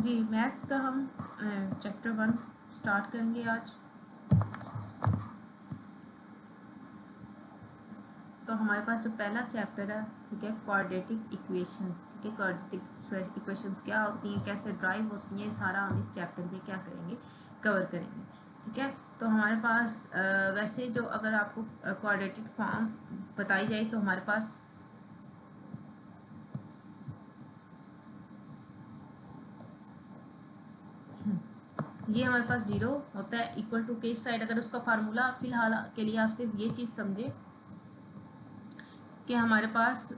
जी maths का हम chapter 1 start करेंगे आज। तो हमारे पास जो पहला चैप्टर है, ठीक है, क्वाड्रेटिक इक्वेशंस। ठीक है, क्वाड्रेटिक इक्वेशंस क्या होती हैं, कैसे ड्राइव होती हैं, सारा हम इस चैप्टर में क्या करेंगे, कवर करेंगे। ठीक है, तो हमारे पास वैसे जो अगर आपको क्वाड्रेटिक फॉर्म बताई जाए तो हमारे पास ये हमारे पास जीरो होता है इक्वल टू के इस साइड। अगर उसका फार्मूला फिलहाल के लिए आप सिर्फ ये चीज़ समझे कि हमारे पास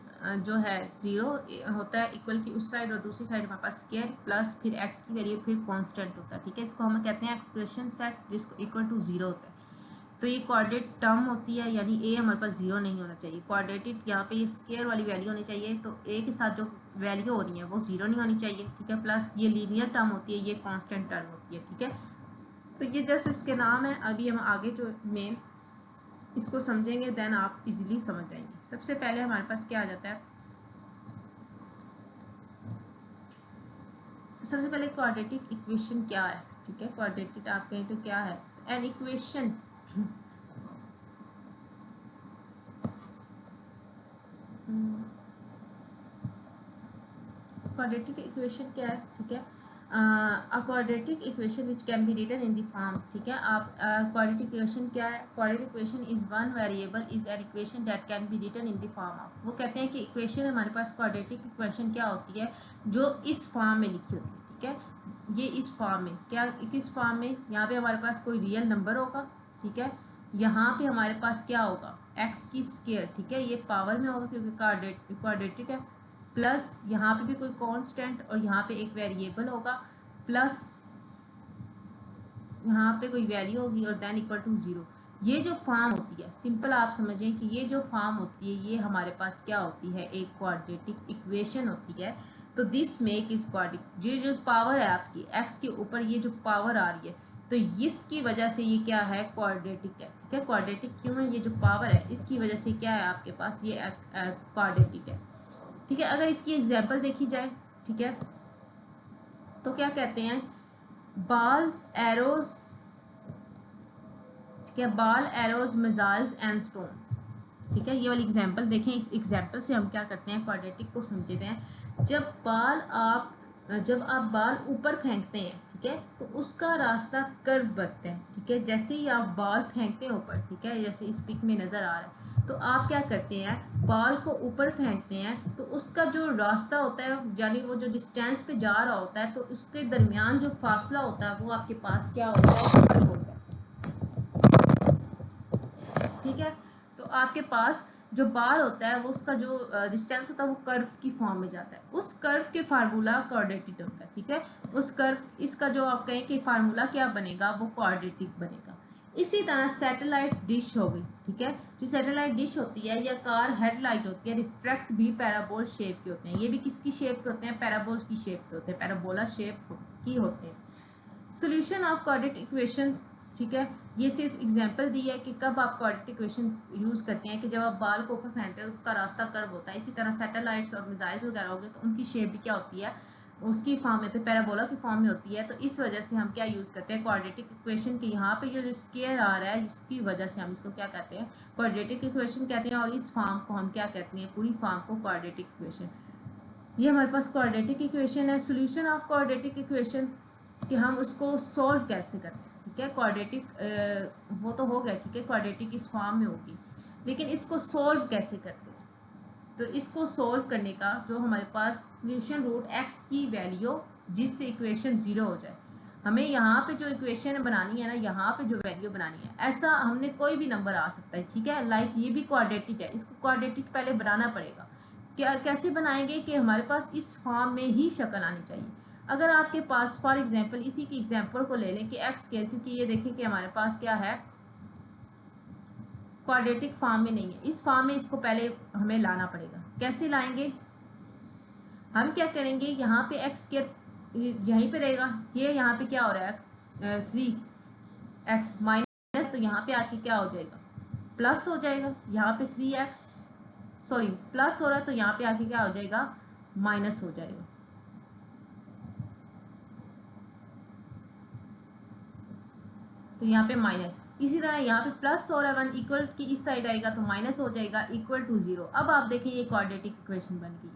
जो है जीरो होता है इक्वल की उस साइड और दूसरी साइड हमारे पास स्क्वायर प्लस फिर एक्स की वैल्यू फिर कांस्टेंट होता है। ठीक है, इसको हम कहते हैं एक्सप्रेशन सेट जिसको इक्वल टू जीरो होता है। तो ये क्वाड्रेट टर्म होती है, यानी ए हमारे पास जीरो नहीं होना चाहिए। क्वाड्रेटिक यहाँ पे ये स्क्वायर वाली वैल्यू होनी चाहिए, तो ए के साथ जो वैल्यू हो रही है वो जीरो नहीं होनी चाहिए। ठीक है, प्लस ये लीनियर टर्म होती है, ये कांस्टेंट टर्म होती है। ठीक है, तो ये जस्ट इसके नाम है। अभी हम आगे जो मेन इसको समझेंगे देन आप इजीली समझ जाएंगे। सबसे पहले हमारे पास क्या आ जाता है, सबसे पहले क्वाड्रेटिक इक्वेशन क्या है। ठीक है, क्वाड्रेटिक आप कहें तो क्या है, एन इक्वेशन क्वाड्रेटिक इक्वेशन क्या है। ठीक है, a quadratic equation which can be written in the form. ठीक है, आप क्वाड्रेटिक इक्वेशन क्या है, quadratic equation is one variable is an equation that can be written in the form of. वो कहते हैं कि इक्वेशन हमारे पास क्वाड्रेटिक इक्वेशन क्या होती है, जो इस फॉर्म में लिखी होती है। ठीक है, ये इस फॉर्म में क्या, किस फॉर्म में, यहाँ पे हमारे पास कोई रियल नंबर होगा। ठीक है, यहाँ पे हमारे पास क्या होगा, एक्स की स्क्वायर। ठीक है, ये पावर में होगा क्योंकि क्वाड्रेटिक है। प्लस यहाँ पे भी कोई कांस्टेंट और यहाँ पे एक वेरिएबल होगा, प्लस यहाँ पे कोई वैल्यू होगी और देन इक्वल टू जीरो। ये जो फॉर्म होती है, सिंपल आप समझें कि ये जो फॉर्म होती है ये हमारे पास क्या होती है, एक क्वाड्रेटिक इक्वेशन होती है। तो दिस मेक इज क्वाड्रेटिक। ये जो पावर है आपकी एक्स के ऊपर, ये जो पावर आ रही है, तो इसकी वजह से ये क्या है, क्वाड्रेटिक है। ठीक है, क्वाड्रेटिक क्यों है, ये जो पावर है इसकी वजह से क्या है आपके पास, ये क्वाड्रेटिक है। ठीक है, अगर इसकी एग्जाम्पल देखी जाए, ठीक है, तो क्या कहते हैं, बाल्स एरोज, ठीक है, बाल एरोज मिसाइल्स एंड स्टोन्स। ठीक है, ये वाली एग्जाम्पल देखें। इस एग्जाम्पल से हम क्या करते हैं, क्वाड्रेटिक को समझते हैं। जब आप बाल ऊपर फेंकते हैं, ठीक है, तो उसका रास्ता कर्व बनता है। ठीक है, जैसे ही आप बाल फेंकते हैं ऊपर, ठीक है, जैसे इस पिक में नजर आ रहा है, तो आप क्या करते हैं, बाल को ऊपर फेंकते हैं, तो उसका जो रास्ता होता है, यानी वो जो डिस्टेंस पे जा रहा होता है, तो उसके दरमियान जो फासला होता है वो आपके पास क्या होता है, कर्व होता है। ठीक है, तो आपके पास जो बाल होता है वो उसका जो डिस्टेंस होता है वो कर्व की फॉर्म में जाता है। उस कर्व के फार्मूला क्वाड्रेटिक होता है। ठीक है, उस कर्व, इसका जो आप कहें कि फार्मूला क्या बनेगा, वो क्वाड्रेटिक बनेगा। इसी तरह सैटेलाइट डिश हो गई। ठीक है, जो सैटेलाइट डिश होती है या कार हेडलाइट होती है, रिफ्लेक्ट भी पैराबोल शेप के होते हैं। ये भी किसकी शेप के होते हैं, पैराबोल की शेप के होते हैं, पैराबोला शेप की होते हैं। Solution of quadratic equations. ठीक है, ये सिर्फ एग्जांपल दी है कि कब आप क्वाड्रेटिक इक्वेशंस यूज करते हैं, कि जब आप बाल को ऊपर फेंकते हैं उसका रास्ता कर्व होता है। इसी तरह सैटेलाइट्स और मिसाइल्स वगैरह हो गए तो उनकी शेप भी क्या होती है, उसकी फॉर्म में, तो पैराबोला की फॉर्म में होती है। तो इस वजह से हम क्या यूज करते हैं, क्वाड्रेटिक इक्वेशन के यहाँ पे जो स्क्वायर आ रहा है इसकी वजह से हम इसको क्या कहते हैं, क्वाड्रेटिक इक्वेशन कहते हैं। और इस फॉर्म को हम क्या कहते हैं, पूरी फॉर्म को क्वाड्रेटिक इक्वेशन। ये हमारे पास क्वाड्रेटिक इक्वेशन है। सोल्यूशन ऑफ क्वाड्रेटिक इक्वेशन, कि हम उसको सोल्व कैसे करते हैं। ठीक है, क्वाड्रेटिक वो तो हो गया। ठीक है, क्वाड्रेटिक इस फॉर्म में होगी, लेकिन इसको सोल्व कैसे करते हैं। तो इसको सोल्व करने का जो हमारे पास सोल्यूशन रूट एक्स की वैल्यू जिससे इक्वेशन जीरो हो जाए, हमें यहाँ पे जो इक्वेशन बनानी है ना, यहाँ पे जो वैल्यू बनानी है, ऐसा हमने कोई भी नंबर आ सकता है। ठीक है, लाइक ये भी क्वाड्रेटिक है, इसको क्वाड्रेटिक पहले बनाना पड़ेगा। क्या कैसे बनाएंगे, कि हमारे पास इस फॉर्म में ही शक्ल आनी चाहिए। अगर आपके पास फॉर एग्जांपल इसी की एग्जांपल को ले लें कि एक्स स्क्वायर, क्योंकि ये देखें कि हमारे पास क्या है, क्वाड्रेटिक फॉर्म में नहीं है, इस फॉर्म में इसको पहले हमें लाना पड़ेगा। कैसे लाएंगे, हम क्या करेंगे, यहाँ पे एक्स स्क्वायर यहीं पे रहेगा, ये यहाँ पे क्या हो रहा है, एक्स 3x माइनस, तो यहाँ पे आके क्या हो जाएगा, प्लस हो जाएगा। यहाँ पे 3x, सॉरी प्लस हो रहा है, तो यहाँ पे आके क्या हो जाएगा, माइनस हो जाएगा। तो यहाँ पे माइनस। इसी तरह यहाँ पे प्लस और 1 इक्वल की इस साइड आएगा तो माइनस हो जाएगा, इक्वल टू 0। अब आप देखें ये क्वाड्रेटिक इक्वेशन बन गई।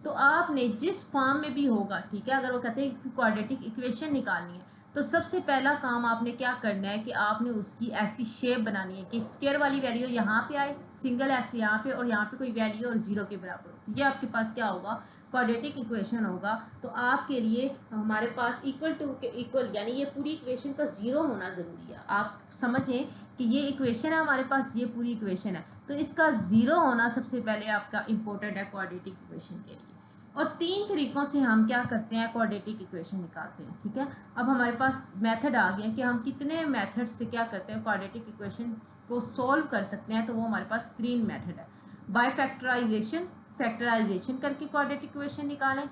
तो आपने जिस फॉर्म में भी होगा, ठीक है, अगर वो कहते हैं क्वाड्रेटिक इक्वेशन निकालनी है तो सबसे पहला काम आपने क्या करना है कि आपने उसकी ऐसी शेप बनानी है कि स्क्वायर वाली वैल्यू यहाँ पे आए, सिंगल एक्स यहाँ पे, और यहाँ पे कोई वैल्यू और 0 के बराबर हो। ये आपके पास क्या होगा, क्वाड्रेटिक इक्वेशन होगा। तो आपके लिए हमारे पास इक्वल टू के इक्वल, यानी ये पूरी इक्वेशन का 0 होना ज़रूरी है। आप समझें कि ये इक्वेशन है हमारे पास, ये पूरी इक्वेशन है, तो इसका 0 होना सबसे पहले आपका इंपॉर्टेंट है क्वाड्रेटिक इक्वेशन के लिए। और 3 तरीकों से हम क्या करते हैं, क्वाड्रेटिक इक्वेशन निकालते हैं। ठीक है, अब हमारे पास मेथड आ गया कि हम कितने मेथड से क्या करते हैं, क्वाड्रेटिक इक्वेशन को सॉल्व कर सकते हैं। तो वो हमारे पास 3 मेथड है। बाय फैक्टराइजेशन करके क्वाड्रेटिक इक्वेशन निकालें,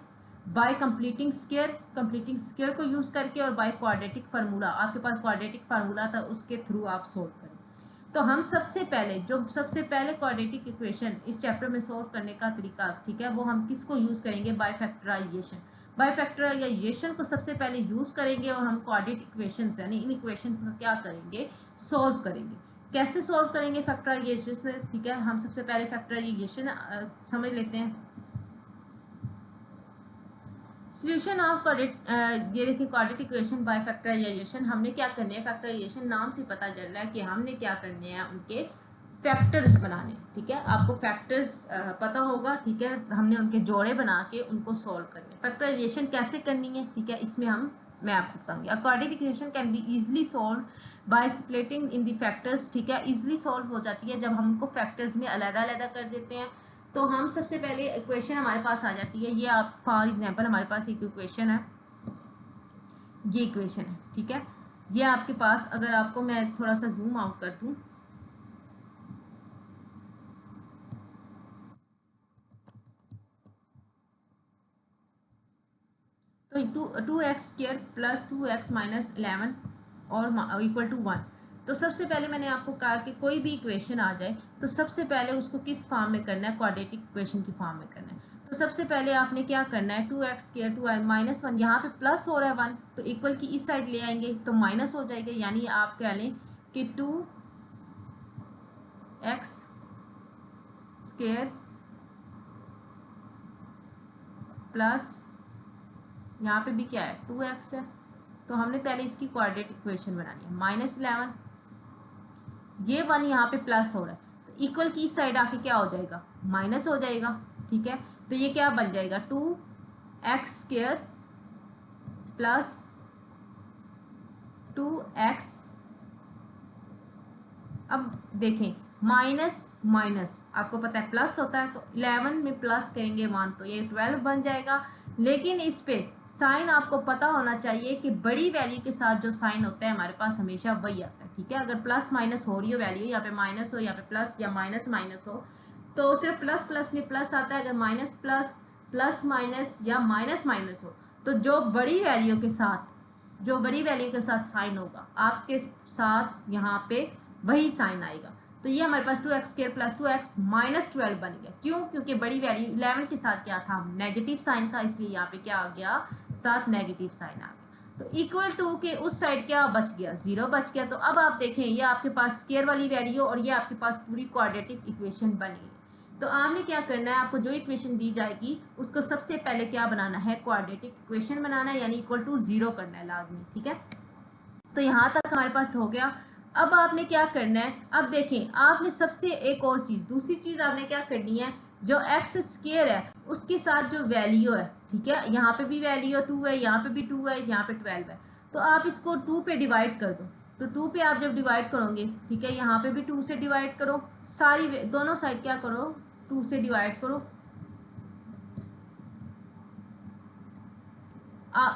बाय कंप्लीटिंग स्क्वायर को यूज़ करके, और बाय क्वाड्रेटिक फार्मूला, आपके पास क्वाड्रेटिक फार्मूला था उसके थ्रू आप सोल्व करें। तो हम सबसे पहले क्वाड्रेटिक इक्वेशन इस चैप्टर में सॉल्व करने का तरीका, ठीक है, वो हम किसको यूज़ करेंगे, बाय फैक्टराइजेशन को सबसे पहले यूज़ करेंगे, और हम क्वाड्रेटिक इक्वेशंस यानी इन इक्वेशंस को क्या करेंगे, सॉल्व करेंगे। कैसे सॉल्व करेंगे फैक्टराइजेशन से, ठीक है, हम सबसे पहले फैक्टराइजेशन समझ लेते हैं। सॉल्यूशन ऑफ ये देखिए क्वाड्रेटिक इक्वेशन बाय फैक्टराइजेशन। हमने क्या करने हैं, फैक्टराइजेशन नाम से पता चल रहा है कि हमने क्या करने हैं, उनके फैक्टर्स बनाने। ठीक है, आपको फैक्टर्स पता होगा, ठीक है, हमने उनके जोड़े बना के उनको सॉल्व करने। फैक्टराइजेशन कैसे करनी है, ठीक है, इसमें मैं आपको बताऊंगी। Quadratic equation can be easily solve by splitting in the factors. ठीक है, इजिली सॉल्व हो जाती है जब हम उनको फैक्टर्स में अलग-अलग कर देते हैं। तो हम सबसे पहले इक्वेशन हमारे पास आ जाती है, ये आप फॉर एग्जांपल हमारे पास एक इक्वेशन है, ये इक्वेशन है, ठीक है, ये आपके पास, अगर आपको मैं थोड़ा सा जूम आउट कर दूं, तो 2x² प्लस 2x माइनस 11 और इक्वल टू 1। तो सबसे पहले मैंने आपको कहा कि कोई भी इक्वेशन आ जाए तो सबसे पहले उसको किस फॉर्म में करना है, क्वाड्रेटिक इक्वेशन की फॉर्म में करना है। तो सबसे पहले आपने क्या करना है, 2x² 2 माइनस 1, यहाँ पे प्लस हो रहा है 1, तो इक्वल की इस साइड ले आएंगे तो माइनस हो जाएगा, यानी आप कह लें कि 2x² प्लस, यहाँ पे भी क्या है, 2x है, तो हमने पहले इसकी क्वाड्रेटिक इक्वेशन बनानी है। माइनस 11, ये 1 यहाँ पे प्लस हो रहा है, तो इक्वल की इस साइड आके क्या हो जाएगा, माइनस हो जाएगा। ठीक है, तो ये क्या बन जाएगा, 2x² प्लस 2x। अब देखें, माइनस माइनस आपको पता है प्लस होता है, तो 11 में प्लस करेंगे 1 तो ये 12 बन जाएगा। लेकिन इस पे साइन आपको पता होना चाहिए कि बड़ी वैल्यू के साथ जो साइन होता है हमारे पास हमेशा वही आता है। ठीक है, अगर प्लस माइनस हो रही हो वैल्यू, यहाँ पे माइनस हो, यहाँ पे प्लस, या माइनस माइनस हो, तो सिर्फ प्लस प्लस में प्लस आता है। अगर माइनस प्लस, प्लस माइनस, या माइनस माइनस हो, तो जो बड़ी वैल्यू के साथ साइन होगा आपके साथ यहाँ पे वही साइन आएगा। तो ये हमारे पास 2x² प्लस 2x माइनस 12 बन गया। क्यों? क्योंकि बड़ी वैल्यू 11 के साथ क्या था, नेगेटिव साइन था, इसलिए यहाँ पे क्या आ गया, साथ नेगेटिव साइन आ गया। तो इक्वल टू के उस साइड क्या बच गया, 0 बच गया। तो अब आप देखें, ये आपके पास स्क्वायर वाली वैल्यू और ये आपके पास पूरी क्वाड्रेटिक इक्वेशन बनी। तो आपने क्या करना है, आपको जो इक्वेशन दी जाएगी उसको सबसे पहले क्या बनाना है, क्वाड्रेटिक इक्वेशन बनाना है, यानी इक्वल टू 0 करना है लाजमी। ठीक है, तो यहाँ तक हमारे पास हो गया। अब आपने क्या करना है, अब देखें, आपने सबसे एक और चीज, दूसरी चीज आपने क्या करनी है, जो x² है उसके साथ जो वैल्यू है, ठीक है, यहाँ पे भी वैल्यू 2 है, यहाँ पे भी 2 है, यहाँ पे 12 है, तो आप इसको 2 पे डिवाइड कर दो। तो 2 पे आप जब डिवाइड करोगे, ठीक है, यहाँ पे भी 2 से डिवाइड करो, सारी दोनों साइड क्या करो, 2 से डिवाइड करो।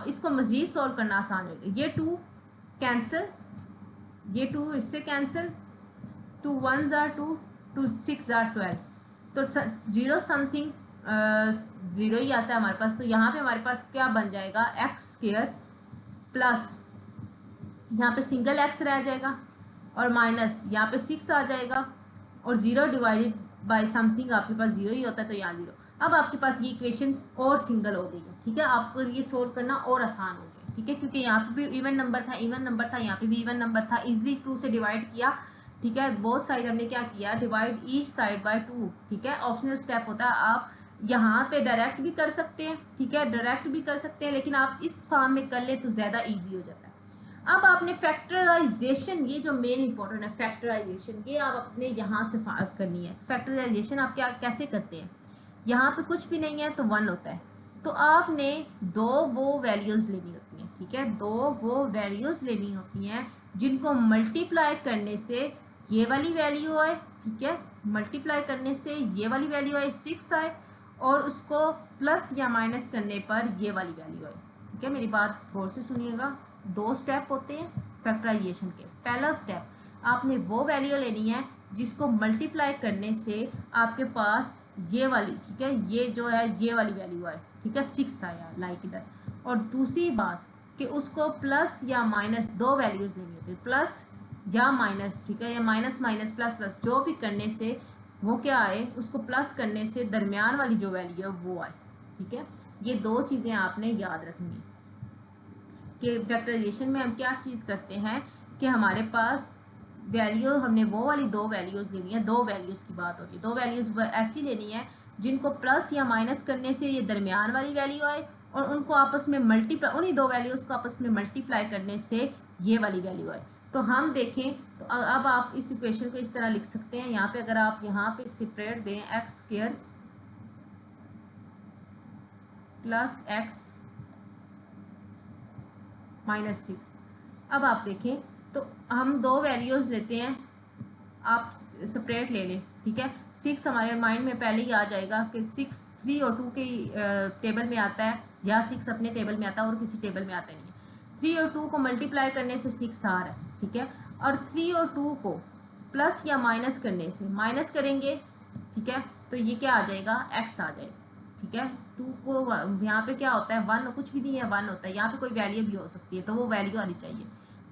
इसको मजीद सॉल्व करना आसान होगा। ये 2 कैंसिल, ये 2 इससे कैंसिल, 2 1s are 2, 2 6 are 12, तो 0 समथिंग 0 ही आता है हमारे पास। तो यहाँ पे हमारे पास क्या बन जाएगा, x² प्लस, यहाँ पे सिंगल x रह जाएगा, और माइनस यहाँ पे 6 आ जाएगा, और 0 डिवाइडेड बाय समथिंग आपके पास 0 ही होता है, तो यहाँ 0। अब आपके पास ये इक्वेशन और सिंगल हो गई है। ठीक है, आपको ये सोल्व करना और आसान हो गया। ठीक है, क्योंकि यहाँ पे भी इवन नंबर था, यहाँ पे भी इवन नंबर था, इजिली 2 से डिवाइड किया। ठीक है, बोथ साइड हमने क्या किया, डिवाइड ईच साइड बाय 2। ठीक है, ऑप्शनल स्टेप होता है, आप यहाँ पे डायरेक्ट भी कर सकते हैं। ठीक है, डायरेक्ट भी कर सकते हैं, लेकिन आप इस फॉर्म में कर ले तो ज़्यादा ईजी हो जाता है। अब आपने फैक्टराइजेशन, ये जो मेन इंपॉर्टेंट है फैक्टराइजेशन, ये आप अपने यहाँ से करनी है। फैक्टराइजेशन आप क्या कैसे करते हैं, यहाँ पे कुछ भी नहीं है तो 1 होता है, तो आपने दो वो वैल्यूज़ लेनी होती हैं। ठीक है, दो वो वैल्यूज़ लेनी होती हैं जिनको मल्टीप्लाई करने से ये वाली वैल्यू आए। ठीक है, मल्टीप्लाई करने से ये वाली वैल्यू आए 6 आए, और उसको प्लस या माइनस करने पर ये वाली वैल्यू आए। ठीक है, मेरी बात गौर से सुनिएगा। 2 स्टेप होते हैं फैक्टराइजेशन के। पहला स्टेप, आपने वो वैल्यू लेनी है जिसको मल्टीप्लाई करने से आपके पास ये वाली, ठीक है, ये जो है ये वाली वैल्यू आए। ठीक है, 6 आया लाइक इधर। और दूसरी बात कि उसको प्लस या माइनस, दो वैल्यूज़ लेनी होती है, प्लस या माइनस। ठीक है, या माइनस माइनस प्लस प्लस, जो भी करने से वो क्या आए, उसको प्लस करने से दरमियान वाली जो वैल्यू है वो आए। ठीक है, ये 2 चीज़ें आपने याद रखनी है कि फैक्टराइजेशन में हम क्या चीज़ करते हैं कि हमारे पास वैल्यू, हमने वो वाली 2 वैल्यूज़ लेनी है। 2 वैल्यूज़ की बात होती है, 2 वैल्यूज़ ऐसी लेनी है जिनको प्लस या माइनस करने से ये दरमियान वाली वैल्यू आए, और उनको आपस में मल्टीप्लाई, उन्हीं 2 वैल्यूज़ को आपस में मल्टीप्लाई करने से ये वाली वैल्यू आए। तो हम देखें तो अब आप इस इक्वेशन को इस तरह लिख सकते हैं। यहाँ पे अगर आप यहाँ पे सेपरेट दें x square plus x minus 6। अब आप देखें तो हम 2 वैल्यूज़ लेते हैं, आप सेपरेट ले लें। ठीक है, 6 हमारे माइंड में पहले ही आ जाएगा कि 6 3 और 2 के टेबल में आता है, या 6 अपने टेबल में आता है और किसी टेबल में आता नहीं है। 3 और 2 को मल्टीप्लाई करने से 6 आ रहा है। ठीक है, और 3 और 2 को प्लस या माइनस करने से, माइनस करेंगे, ठीक है, तो ये क्या आ जाएगा, x आ जाएगा। ठीक है, 2 को यहाँ पे क्या होता है, 1 कुछ भी नहीं है, 1 होता है। यहाँ पे कोई वैल्यू भी हो सकती है, तो वो वैल्यू आनी चाहिए।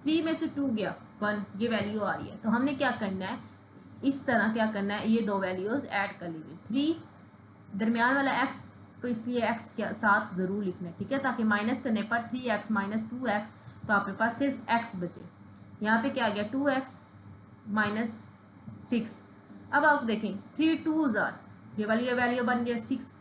3 में से 2 गया 1, ये वैल्यू आ रही है। तो हमने क्या करना है, इस तरह क्या करना है, ये 2 वैल्यूज़ ऐड कर लीजिए। 3 दरमियान वाला x, तो इसलिए x के साथ ज़रूर लिखना है। ठीक है, ताकि माइनस करने पर 3x माइनस 2x, तो आपके पास सिर्फ x बचे। यहाँ पे क्या आ गया, 2x माइनस 6। अब आप देखें 3 2s आर, ये वाली वैल्यू बन गया 6,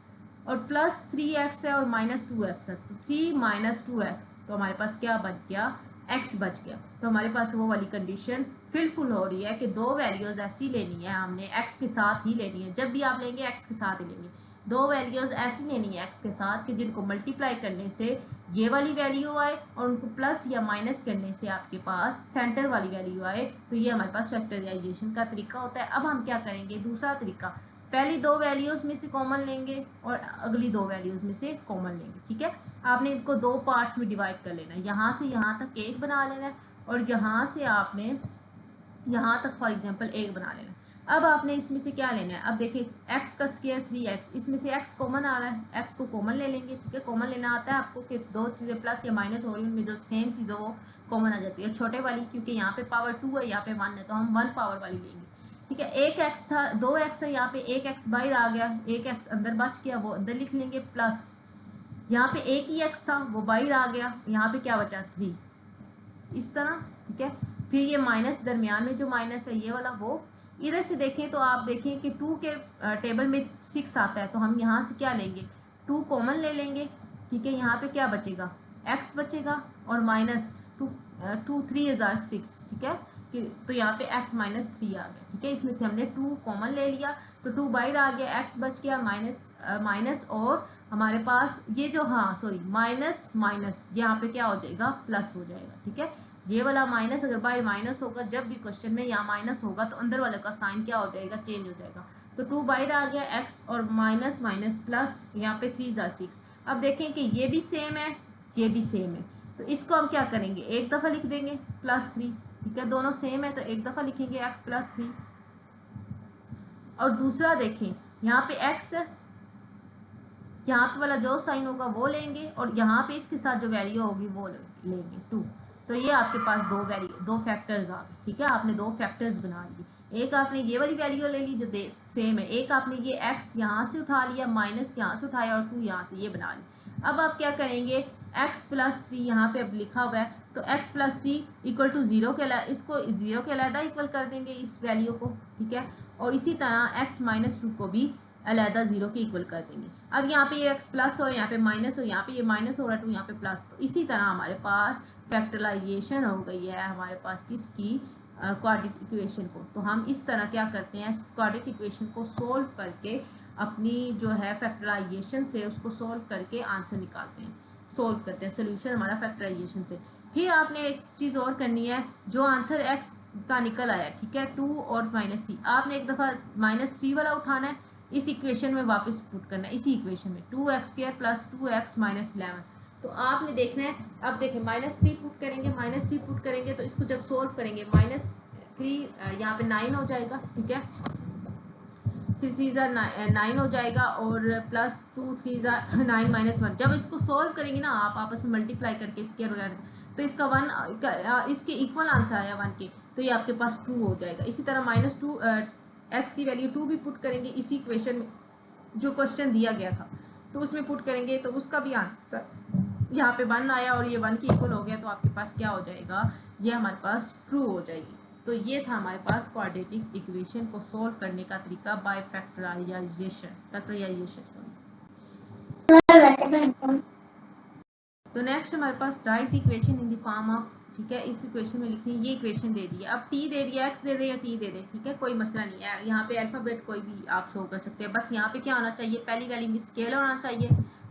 और प्लस 3x है और माइनस 2x है, तो 3 माइनस 2x, तो हमारे पास क्या बच गया, x बच गया। तो हमारे पास वो वाली कंडीशन फिलफुल हो रही है कि 2 वैल्यूज़ ऐसी लेनी है हमने, x के साथ ही लेनी है। जब भी आप लेंगे x के साथ ही लेंगे। 2 वैल्यूज़ ऐसी लेनी है x के साथ कि जिनको मल्टीप्लाई करने से ये वाली वैल्यू आए, और उनको प्लस या माइनस करने से आपके पास सेंटर वाली वैल्यू आए। तो ये हमारे पास फैक्टराइजेशन का तरीका होता है। अब हम क्या करेंगे, दूसरा तरीका, पहली 2 वैल्यूज़ में से कॉमन लेंगे और अगली 2 वैल्यूज़ में से कॉमन लेंगे। ठीक है, आपने इनको 2 पार्ट्स में डिवाइड कर लेना है। यहाँ से यहाँ तक 1 बना लेना है, और यहाँ से आपने यहाँ तक फॉर एग्जांपल 1 बना लेना है। अब आपने इसमें से क्या लेना है, अब देखिए x का स्क्वायर 3x, इसमें से x कॉमन आ रहा है, x को कॉमन ले लेंगे। ठीक है, कॉमन लेना आता है आपको कि 2 चीज़ें प्लस या माइनस हो रही हैं, उनमें जो सेम चीज़ हो वो कॉमन आ जाती है। छोटे वाली, क्योंकि यहाँ पे पावर 2 है, यहाँ पे 1 है, तो हम 1 पावर वाली लेंगे। ठीक है, 1x था, 2x है, यहाँ पे 1x बाहर आ गया, 1x अंदर बच गया, वो अंदर लिख लेंगे, प्लस यहाँ पे एक ही x था, वो बाहर आ गया, यहाँ पे क्या बचा 3, इस तरह। ठीक है, फिर ये माइनस, दरमियान में जो माइनस है ये वाला, वो इधर से देखें तो आप देखें कि 2 के टेबल में 6 आता है, तो हम यहाँ से क्या लेंगे, 2 कॉमन ले लेंगे। ठीक है, यहाँ पे क्या बचेगा, x बचेगा, और माइनस 2 3 हज़ार 6। ठीक है, तो यहाँ पे x माइनस 3 आ गया। ठीक है, इसमें से हमने 2 कॉमन ले लिया, तो 2 बाहर आ गया, x बच गया, माइनस और हमारे पास ये जो, हाँ सॉरी, माइनस माइनस यहाँ पे क्या हो जाएगा, प्लस हो जाएगा। ठीक है, ये वाला माइनस अगर बाय माइनस होगा, जब भी क्वेश्चन में यहाँ माइनस होगा तो अंदर वाले का साइन क्या हो जाएगा, चेंज हो जाएगा। तो 2 बाहर आ गया, x और माइनस माइनस प्लस, यहाँ पे 3 हज़ार 6। अब देखें कि ये भी सेम है, ये भी सेम है, तो इसको हम क्या करेंगे, एक दफ़ा लिख देंगे +3। ठीक है, दोनों सेम है तो एक दफ़ा लिखेंगे x + 3। और दूसरा देखें, यहाँ पे x है, यहाँ पे वाला जो साइन होगा वो लेंगे, और यहाँ पे इसके साथ जो वैल्यू होगी वो लेंगे 2। तो ये आपके पास 2 फैक्टर्स आ गए। ठीक है, आपने 2 फैक्टर्स बना लिए। एक आपने ये वाली वैल्यू ले ली जो सेम है, एक आपने ये x यहाँ से उठा लिया, माइनस यहाँ से उठाया, और 2 यहाँ से, ये बना ली। अब आप क्या करेंगे, x प्लस 3 यहाँ पे अब लिखा हुआ है, तो x प्लस 3 इक्वल टू 0 के अलग, इसको 0 के अलहदा इक्वल कर देंगे इस वैल्यू को, ठीक है। और इसी तरह x माइनस 2 को भी अलहदा 0 के इक्वल कर देंगे। अब यहाँ पे ये x प्लस और यहाँ पे माइनस हो, यहाँ पे ये माइनस हो रहा है तो यहाँ पे प्लस, तो इसी तरह हमारे पास फैक्टराइजेशन हो गई है हमारे पास किसकी, क्वाड्रेटिक इक्वेशन को। तो हम इस तरह क्या करते हैं, क्वाड्रेटिक इक्वेशन को सोल्व करके अपनी जो है फैक्टराइजेशन से उसको सोल्व करके आंसर निकालते हैं, सोल्व करते हैं सोल्यूशन हमारा फैक्टराइजेशन से। फिर आपने एक चीज़ और करनी है, जो आंसर x का निकल आया, ठीक है, 2 और -3, आपने एक दफ़ा -3 वाला उठाना है, इस इक्वेशन में वापस पुट करना है, इसी इक्वेशन में 2x² प्लस 2x माइनस 11। तो आपने देखना है, अब देखें -3 पुट करेंगे, -3 पुट करेंगे तो इसको जब सोल्व करेंगे -3 यहाँ पे 9 हो जाएगा, ठीक है, 3 3 9 हो जाएगा, और प्लस 2 3 9 माइनस 1। जब इसको सोल्व करेंगे ना आप आपस में मल्टीप्लाई करके स्क्वायर वगैरह, तो इसका 1 इसके इक्वल आंसर आया 1 के, तो ये आपके पास 2 हो जाएगा। इसी तरह -2 x की वैल्यू 2 भी पुट करेंगे इसी इक्वेशन में जो क्वेश्चन दिया गया था, तो उसमें पुट करेंगे तो उसका भी आंसर यहाँ पे 1 आया और ये 1 के इक्वल हो गया, तो आपके पास क्या हो जाएगा, ये हमारे पास ट्रू हो जाएगी। तो ये था हमारे पास क्वाड्रेटिक इक्वेशन को सोल्व करने का तरीका बाय फैक्टराइजेशन। तो नेक्स्ट हमारे पास write equation in the form of, ठीक है, इस इक्वेशन में लिखनी है, ये इक्वेशन दे दी है, अब t दे दिया, x दे दे या t दे दे, ठीक है, कोई मसला नहीं है, यहाँ पे अल्फाबेट कोई भी आप शो कर सकते हैं। बस यहाँ पे क्या होना चाहिए, पहली वैल्यू में स्केल होना चाहिए,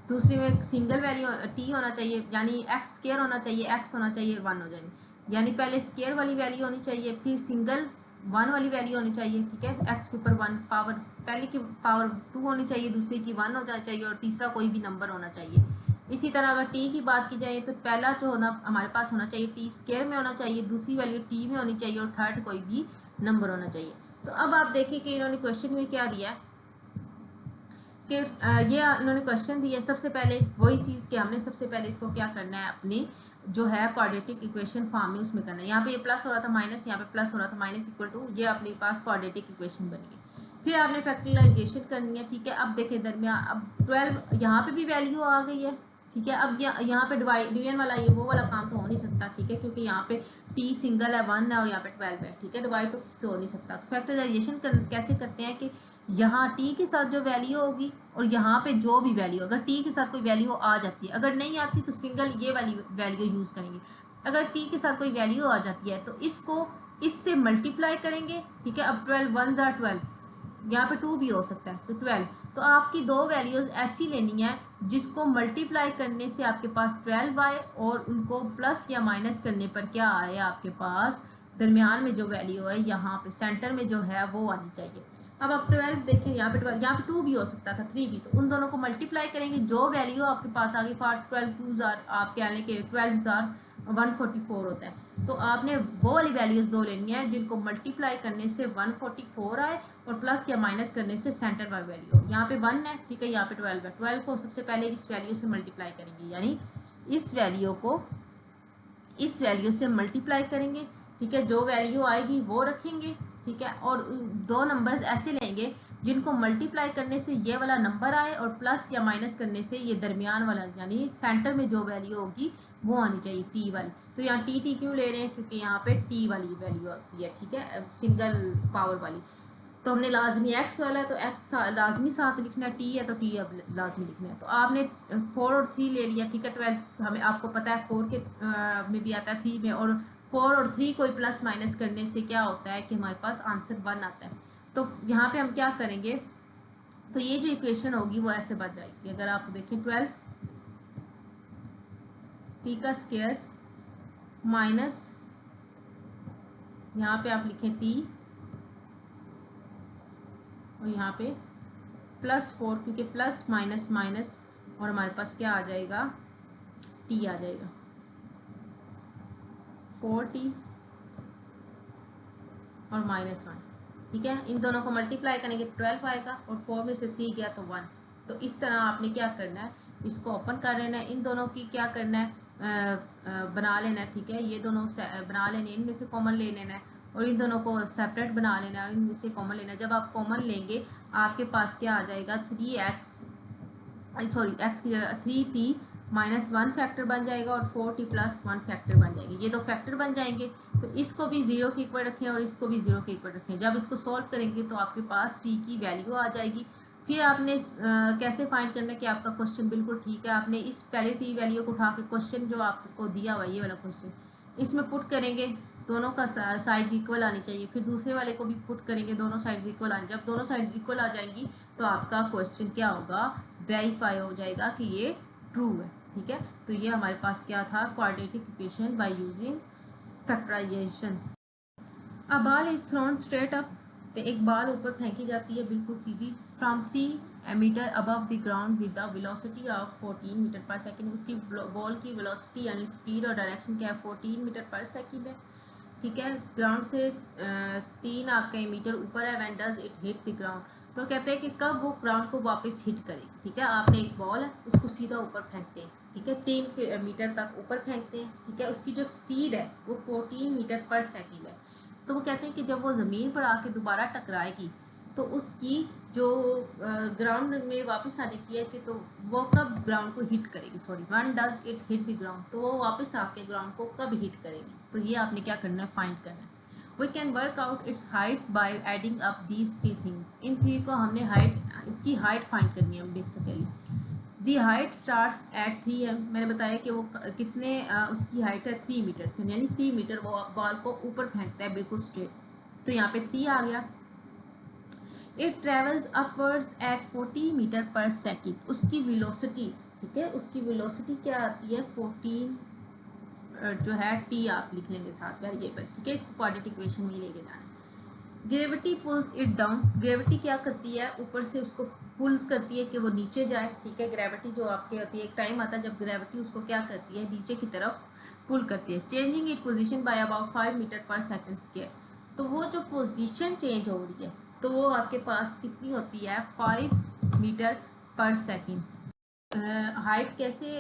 दूसरी में सिंगल वैल्यू t होना चाहिए, यानी x स्केयर होना चाहिए, x होना चाहिए 1 हो जाएगी, यानी पहले स्केयर वाली वैल्यू होनी चाहिए, फिर सिंगल 1 वाली वैल्यू होनी चाहिए, ठीक है, x के ऊपर 1 पावर, पहले की पावर 2 होनी चाहिए, दूसरी की 1 हो जाना चाहिए, और तीसरा कोई भी नंबर होना चाहिए। इसी तरह अगर t की बात की जाए तो पहला जो होना हमारे पास होना चाहिए t स्क्वायर में होना चाहिए, दूसरी वैल्यू t में होनी चाहिए, और थर्ड कोई भी नंबर होना चाहिए। तो अब आप देखिए कि इन्होंने क्वेश्चन में क्या दिया कि ये इन्होंने क्वेश्चन दिया, सबसे पहले वही चीज़ कि हमने सबसे पहले इसको क्या करना है, अपनी जो है क्वाड्रेटिक इक्वेशन फॉर्म में उसमें करना है। यहाँ पे ये प्लस हो रहा था माइनस, यहाँ पे प्लस हो रहा था माइनस इक्वल टू, ये अपने पास क्वाड्रेटिक इक्वेशन बन गई। फिर आपने फैक्टराइजेशन करनी है, ठीक है। अब देखिए दरमियान, अब 12 यहाँ पे भी वैल्यू आ गई है, ठीक है। अब यहाँ पे डिवीजन वाला ये वो वाला काम तो हो नहीं सकता, ठीक है, क्योंकि यहाँ पे t सिंगल है 1 है और यहाँ पे 12 है, ठीक है, डिवाइड तो किससे हो नहीं सकता। तो फैक्टराइजेशन कैसे करते हैं कि यहाँ t के साथ जो वैल्यू होगी और यहाँ पे जो भी वैल्यू, अगर t के साथ कोई वैल्यू आ जाती है, अगर नहीं आती तो सिंगल ये वाली वैल्यू यूज़ करेंगे। अगर t के साथ कोई वैल्यू आ जाती है तो इसको इससे मल्टीप्लाई करेंगे, ठीक है। अब 12 1 ज़ा 12, यहाँ पे 2 भी हो सकता है, तो 12। तो आपकी दो वैल्यूज ऐसी लेनी है जिसको मल्टीप्लाई करने से आपके पास 12 आए, और उनको प्लस या माइनस करने पर क्या आए, आपके पास दरमियान में जो वैल्यू है यहाँ पे सेंटर में जो है वो आनी चाहिए। अब आप 12 देखें, यहाँ पे 12, यहाँ पे 2 भी हो सकता था, 3 भी, तो उन दोनों को मल्टीप्लाई करेंगे, जो वैल्यू आपके पास आ गई, 12 2 आप कह लें कि 12 144 होता है। तो आपने वो वाली वैल्यूज दो लेनी है जिनको मल्टीप्लाई करने से 144 आए और प्लस या माइनस करने से सेंटर पर वैल्यू, यहाँ पे 1 है, ठीक है, यहाँ पे 12 है, 12 को सबसे पहले इस वैल्यू से मल्टीप्लाई करेंगे, यानी इस वैल्यू को इस वैल्यू से मल्टीप्लाई करेंगे, ठीक है, जो वैल्यू आएगी वो रखेंगे, ठीक है, और दो नंबर्स ऐसे लेंगे जिनको मल्टीप्लाई करने से ये वाला नंबर आए और प्लस या माइनस करने से ये दरमियान वाला, यानी सेंटर में जो वैल्यू होगी वो आनी चाहिए, टी वाली। तो यहाँ टी क्यों ले रहे हैं, क्योंकि यहाँ पे टी वाली वैल्यू आती है, ठीक है, सिंगल पावर वाली। तो हमने लाजमी x वाला है तो x लाजमी साथ लिखना है, t है तो t अब लाजमी लिखना है। तो आपने 4 और 3 ले लिया, ठीक है। 12 हमें आपको पता है 4 के में भी आता है, 3 में, और 4 और 3 कोई प्लस माइनस करने से क्या होता है कि हमारे पास आंसर 1 आता है। तो यहाँ पे हम क्या करेंगे, तो ये जो इक्वेशन होगी वो ऐसे बन जाएगी। अगर आप देखें 12 t का स्क्वायर माइनस, यहाँ पे आप लिखें t, और यहाँ पे +4, क्योंकि प्लस माइनस माइनस, और हमारे पास क्या आ जाएगा, t आ जाएगा, 4t और -1, ठीक है। इन दोनों को मल्टीप्लाई करेंगे 12 आएगा, और 4 में से 3 गया तो 1। तो इस तरह आपने क्या करना है, इसको ओपन कर लेना है, इन दोनों की क्या करना है, बना लेना है, ठीक है, ये दोनों बना लेने, इनमें से कॉमन ले लेना है, और इन दोनों को सेपरेट बना लेना है, इनमें से कॉमन लेना है। जब आप कॉमन लेंगे आपके पास क्या आ जाएगा, 3x, सॉरी x की जगह 3t -1 फैक्टर बन जाएगा और 4t + 1 फैक्टर बन जाएंगे। ये दो फैक्टर बन जाएंगे, तो इसको भी 0 के इक्वल रखें और इसको भी 0 के इक्वल रखें। जब इसको सॉल्व करेंगे तो आपके पास t की वैल्यू आ जाएगी। फिर आपने कैसे फाइंड करना है कि आपका क्वेश्चन बिल्कुल ठीक है, आपने इस पहले t वैल्यू को उठा के क्वेश्चन जो आपको दिया हुआ ये वाला क्वेश्चन इसमें पुट करेंगे, दोनों का साइड इक्वल आनी चाहिए। फिर दूसरे वाले को भी पुट करेंगे, दोनों साइड इक्वल आनी। जब दोनों साइड इक्वल आ जाएंगी तो आपका क्वेश्चन क्या होगा, वेरीफाई हो जाएगा कि ये ट्रू है। ठीक है, तो ये हमारे पास क्या था, quadratic equation by using factorisation. A ball is thrown straight up, तो एक बॉल ऊपर फेंकी जाती है बिल्कुल सीधी, from 3 metre above the ground with the velocity of 14 metre per second. उसकी बॉल की वेलोसिटी यानी स्पीड और डायरेक्शन क्या है, 14 मीटर पर सेकंड है। ठीक है, ग्राउंड से 3 आपका मीटर ऊपर है। When does it hit the ground, तो कहते हैं कि कब वो ग्राउंड को वापस हिट करेगी। ठीक है, आपने एक बॉल है उसको सीधा ऊपर फेंकते हैं, ठीक है, 3 मीटर तक ऊपर फेंकते हैं। ठीक है, उसकी जो स्पीड है वो 14 मीटर पर सेकंड है। तो वो कहते हैं कि जब वो ज़मीन पर आके दोबारा टकराएगी तो उसकी जो ग्राउंड में वापस आने की है कि तो वो कब ग्राउंड को हिट करेगी, sorry, when does it hit the ground, तो वो वापस आके ग्राउंड को कब हिट करेगी। तो ये आपने क्या करना है, फाइंड करना है। We can work out its height by adding up these 3 things. इन 3 को हमने इसकी हाइट फाइंड करनी है basically. The height start at 3 मैंने बताया कि वो कितने उसकी हाइट है 3 मीटर, यानी 3 मीटर वो बॉल को ऊपर फेंकता है बिल्कुल स्ट्रेट, तो यहाँ पे 3 आ गया। It travels upwards at 40 metre per second, उसकी वेलोसिटी, ठीक है, उसकी वेलोसिटी क्या आती है 14 जो है टी आप लिख लेंगे साथ वेरिएबल। ठीक है, इसको क्वाड्रेटिक इक्वेशन में लेके जाना है। Gravity pulls it down, gravity क्या करती है, ऊपर से उसको पुल्स करती है कि वो नीचे जाए। ठीक है, ग्रेविटी जो आपके होती है, एक टाइम आता है जब ग्रेविटी उसको क्या करती है, नीचे की तरफ पुल करती है। Changing it position by about 5 metre per second square, तो वो जो पोजीशन चेंज हो रही है तो वो आपके पास कितनी होती है 5 मीटर पर सेकंड। हाइट कैसे,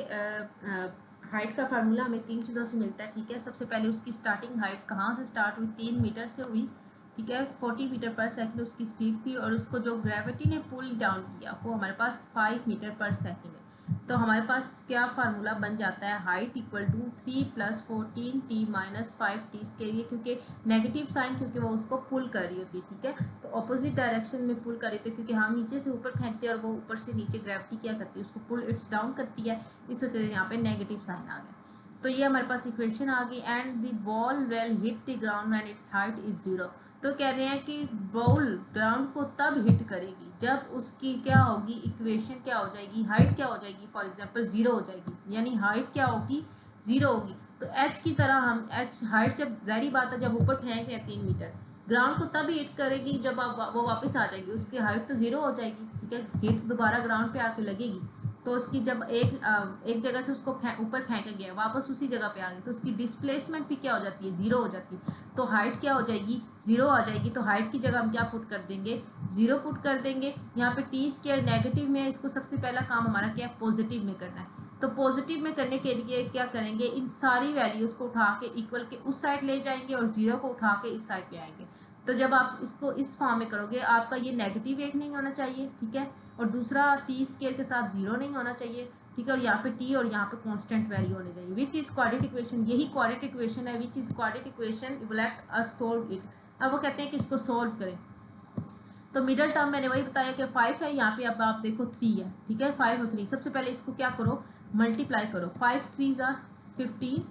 हाइट का फार्मूला हमें 3 चीज़ों से मिलता है। ठीक है, सबसे पहले उसकी स्टार्टिंग हाइट कहाँ से स्टार्ट हुई, 3 मीटर से हुई। ठीक है, 40 मीटर पर सेकंड उसकी स्पीड थी और उसको जो ग्रेविटी ने पुल डाउन किया वो हमारे पास 5 मीटर पर सेकंड है। तो हमारे पास क्या फार्मूला बन जाता है, height equal to 3 + 14t - 5t के लिए, क्योंकि नेगेटिव साइन, क्योंकि वो उसको पुल कर रही होती है। ठीक है, तो ऑपोजिट डायरेक्शन में पुल कर रही थी, क्योंकि हम नीचे से ऊपर फेंकते हैं और वो ऊपर से नीचे ग्रेविटी क्या करती है, उसको पुल इट्स डाउन करती है, इस वजह से यहाँ पे नेगेटिव साइन आ गया। तो ये हमारे पास इक्वेशन आ गई। And the ball will hit the ground when it's height is 0, तो कह रहे हैं कि बॉल ग्राउंड को तब हिट करेगी जब उसकी क्या होगी, इक्वेशन क्या हो जाएगी, हाइट क्या हो जाएगी, फॉर एग्जांपल 0 हो जाएगी, यानी हाइट क्या होगी 0 होगी। तो एच की तरह हम एच हाइट जब जाहिर बात है जब ऊपर फेंक रहे हैं 3 मीटर, ग्राउंड को तब हिट करेगी जब आप वो वापस आ जाएगी, उसकी हाइट तो 0 हो जाएगी। ठीक है, हिट दोबारा ग्राउंड पे आके लगेगी, तो उसकी जब एक जगह से उसको ऊपर फेंका गया वापस उसी जगह पे आ गई, तो उसकी डिस्प्लेसमेंट भी क्या हो जाती है 0 हो जाती है। तो हाइट क्या हो जाएगी 0 आ जाएगी। तो हाइट की जगह हम क्या पुट कर देंगे, 0 पुट कर देंगे। यहाँ पे टी स्क्वायर नेगेटिव में है, इसको सबसे पहला काम हमारा क्या है, पॉजिटिव में करना है। तो पॉजिटिव में करने के लिए क्या करेंगे, इन सारी वैल्यूज को उठा के इक्वल के उस साइड ले जाएंगे और 0 को उठा के इस साइड पे आएंगे। तो जब आप इसको इस फॉर्म में करोगे, आपका ये नेगेटिव एक नहीं होना चाहिए, ठीक है, और दूसरा टी स्केयर के साथ 0 नहीं होना चाहिए। ठीक है, और यहाँ पे टी और यहाँ पे कांस्टेंट वैल्यू होनी चाहिए। विच इज क्वाड्रेटिक इक्वेशन, यही क्वाड्रेटिक इक्वेशन है। Which is quadratic equation, let us solve it. अब वो कहते हैं कि इसको सोल्व करें। तो मिडल टर्म मैंने वही बताया कि 5 है, यहाँ पे अब आप देखो 3 है। ठीक है, 5 और 3, सबसे पहले इसको क्या करो, मल्टीप्लाई करो। 5 3 = 15।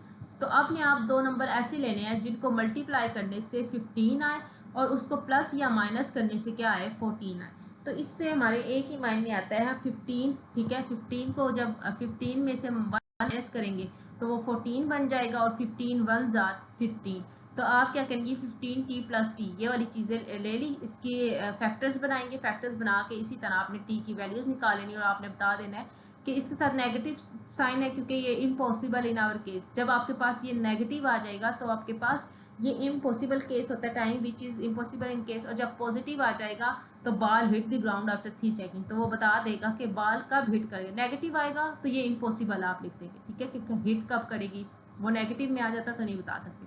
तो अब यहाँ आप 2 नंबर ऐसे लेने हैं जिनको मल्टीप्लाई करने से 15 आए और उसको प्लस या माइनस करने से क्या आए 14 आए। तो इससे हमारे एक ही माइंड में आता है 15। ठीक है, 15 को जब 15 में से 1 माइनस करेंगे तो वो 14 बन जाएगा और 15 1 = 15। तो आप क्या करेंगे 15t + t ये वाली चीज़ें ले ली, इसके फैक्टर्स बनाएंगे। फैक्टर्स बना के इसी तरह आपने t की वैल्यूज निकाल लेनी और आपने बता देना है कि इसके साथ नेगेटिव साइन है क्योंकि ये इम्पॉसिबल इन आवर केस। जब आपके पास ये नेगेटिव आ जाएगा तो आपके पास ये इम्पॉसिबल केस होता है, time which is impossible in case. और जब पॉजिटिव आ जाएगा तो ball hit the ground after 3 second, तो वो बता देगा कि बॉल कब हिट करेगा। नेगेटिव आएगा तो ये इम्पॉसिबल आप लिख देंगे। ठीक है, कि हिट कब करेगी, वो नेगेटिव में आ जाता तो नहीं बता सकते।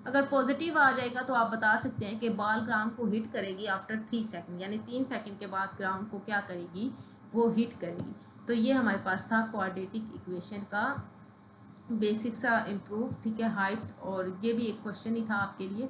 अगर पॉजिटिव आ जाएगा तो आप बता सकते हैं कि बॉल ग्राउंड को हिट करेगी आफ्टर 3 सेकंड, यानी 3 सेकंड के बाद ग्राउंड को क्या करेगी, वो हिट करेगी। तो ये हमारे पास था क्वाड्रेटिक इक्वेशन का बेसिक सा इम्प्रूव, ठीक है, हाइट, और ये भी एक क्वेश्चन ही था आपके लिए।